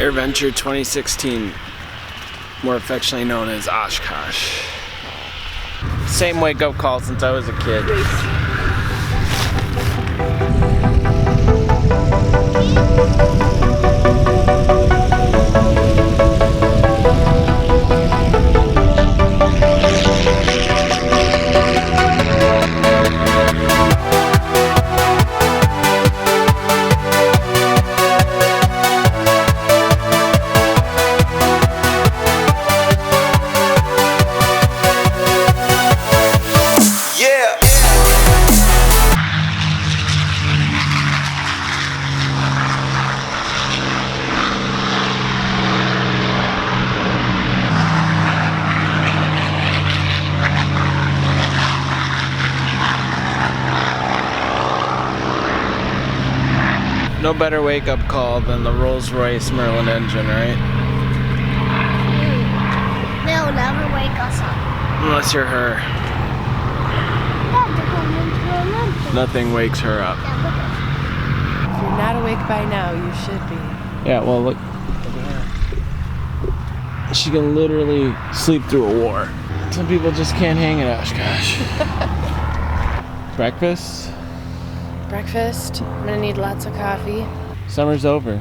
Airventure 2016, more affectionately known as Oshkosh. Same wake-up call since I was a kid. No better wake-up call than the Rolls-Royce Merlin engine, right? They'll never wake us up. Unless you're her. Nothing wakes her up. If you're not awake by now, you should be. Yeah, well, look at her. She can literally sleep through a war. Some people just can't hang at Oshkosh. Breakfast? Breakfast. I'm gonna need lots of coffee. Summer's over.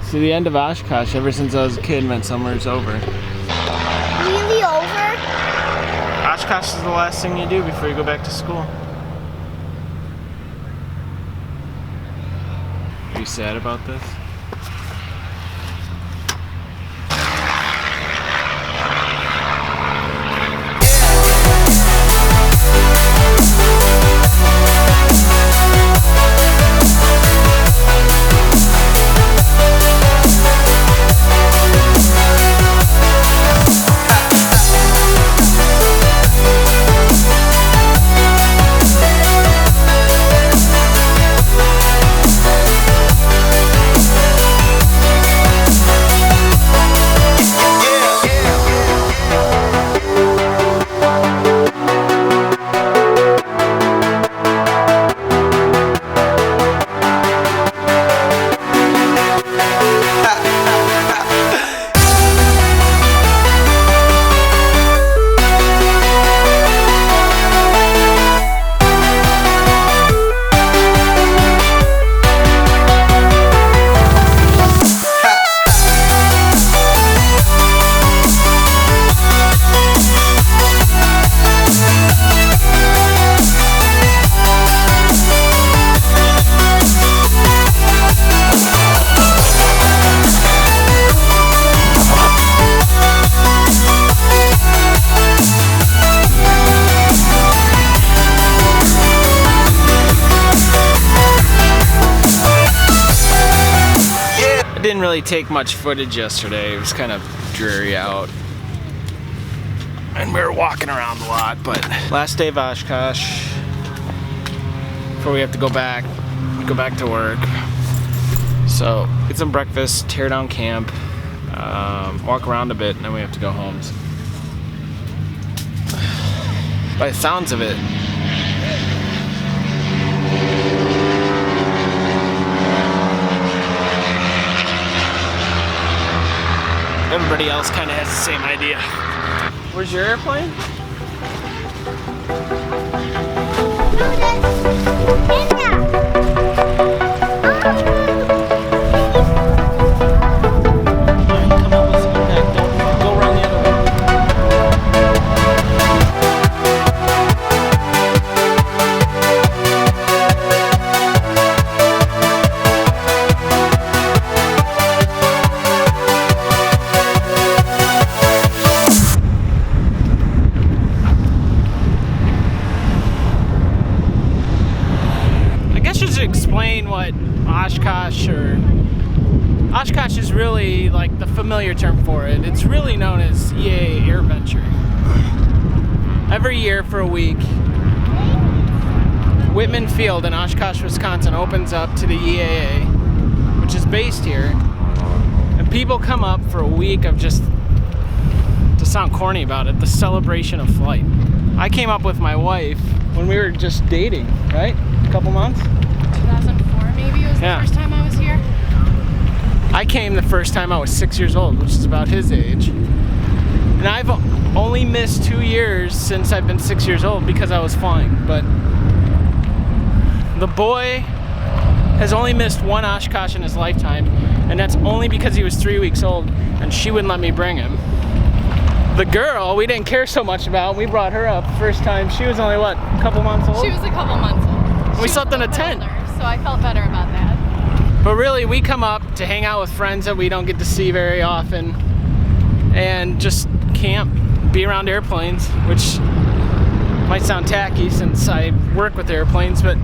See, the end of Oshkosh ever since I was a kid meant summer's over. Really over? Oshkosh is the last thing you do before you go back to school. Are you sad about this? Didn't really take much footage yesterday. It was kind of dreary out and we were walking around a lot, but last day of Oshkosh before we have to go back to work. So get some breakfast, tear down camp, walk around a bit, and then we have to go home. So, by the sounds of it, everybody else kind of has the same idea. Where's your airplane? Explain what Oshkosh is really like the familiar term for it. It's really known as EAA Airventure. Every year for a week, Whitman Field in Oshkosh, Wisconsin opens up to the EAA, which is based here, and people come up for a week of just, to sound corny about it, the celebration of flight. I came up with my wife when we were just dating, right? A couple months? 2004 maybe was the first time I was I came the first time I was 6 years old, which is about his age. And I've only missed 2 years since I've been 6 years old because I was flying. But the boy has only missed one Oshkosh in his lifetime, and that's only because he was 3 weeks old and she wouldn't let me bring him. The girl we didn't care so much about, we brought her up first time. She was only, what, a couple months old? She was a couple months old. We slept in a tent. Older, so I felt better about that. But really, we come up to hang out with friends that we don't get to see very often and just camp, be around airplanes, which might sound tacky since I work with airplanes, but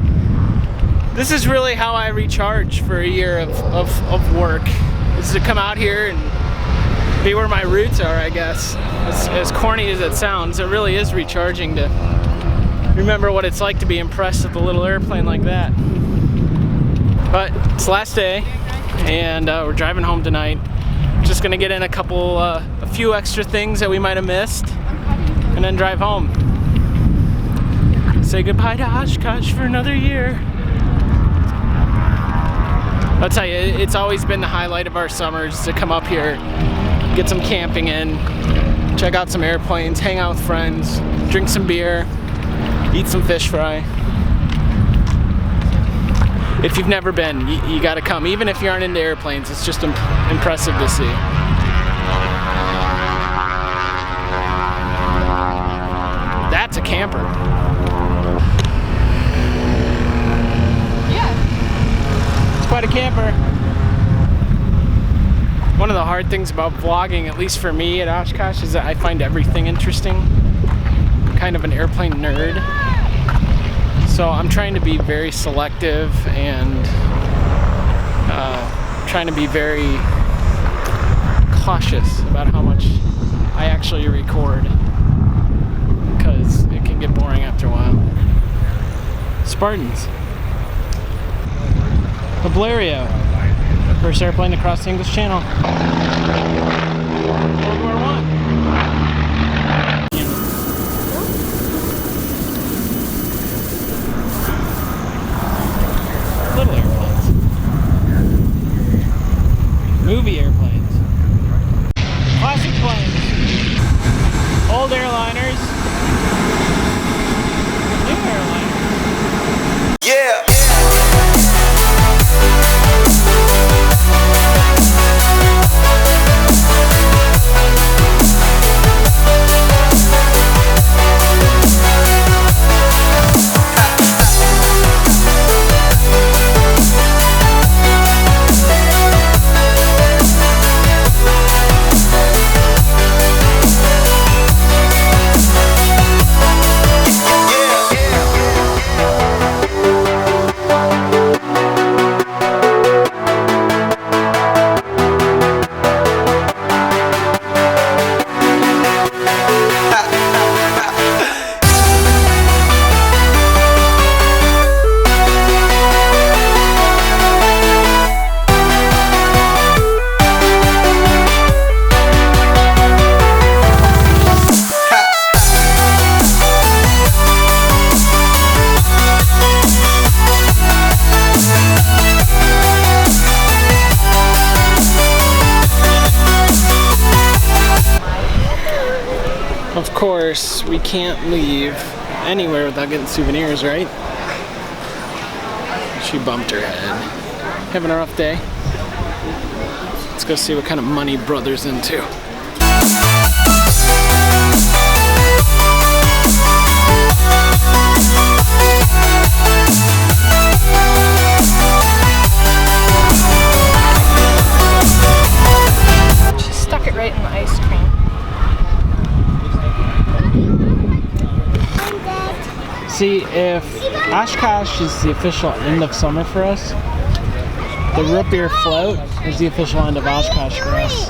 this is really how I recharge for a year of work, is to come out here and be where my roots are, I guess. As corny as it sounds, it really is recharging to remember what it's like to be impressed with a little airplane like that. But it's the last day, and we're driving home tonight. Just gonna get in a few extra things that we might have missed, and then drive home. Say goodbye to Oshkosh for another year. I'll tell you, it's always been the highlight of our summers to come up here, get some camping in, check out some airplanes, hang out with friends, drink some beer, eat some fish fry. If you've never been, you gotta come. Even if you aren't into airplanes, it's just impressive to see. That's a camper. Yeah. It's quite a camper. One of the hard things about vlogging, at least for me at Oshkosh, is that I find everything interesting. I'm kind of an airplane nerd. So I'm trying to be very selective and trying to be very cautious about how much I actually record, because it can get boring after a while. Spartans. The Blériot. First airplane to cross the English Channel. World War I. Little airplanes. Movie airplanes. Classic planes. Old airliners. New airliners. Yeah. Of course, we can't leave anywhere without getting souvenirs, right? She bumped her head. Having a rough day? Let's go see what kind of money brother's into. She stuck it right in the ice cream. See, if Oshkosh is the official end of summer for us, the root beer float is the official end of Oshkosh for us.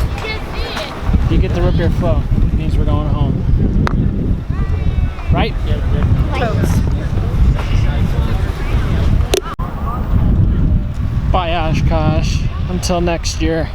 If you get the root beer float, it means we're going home. Right? Bye, Oshkosh. Until next year.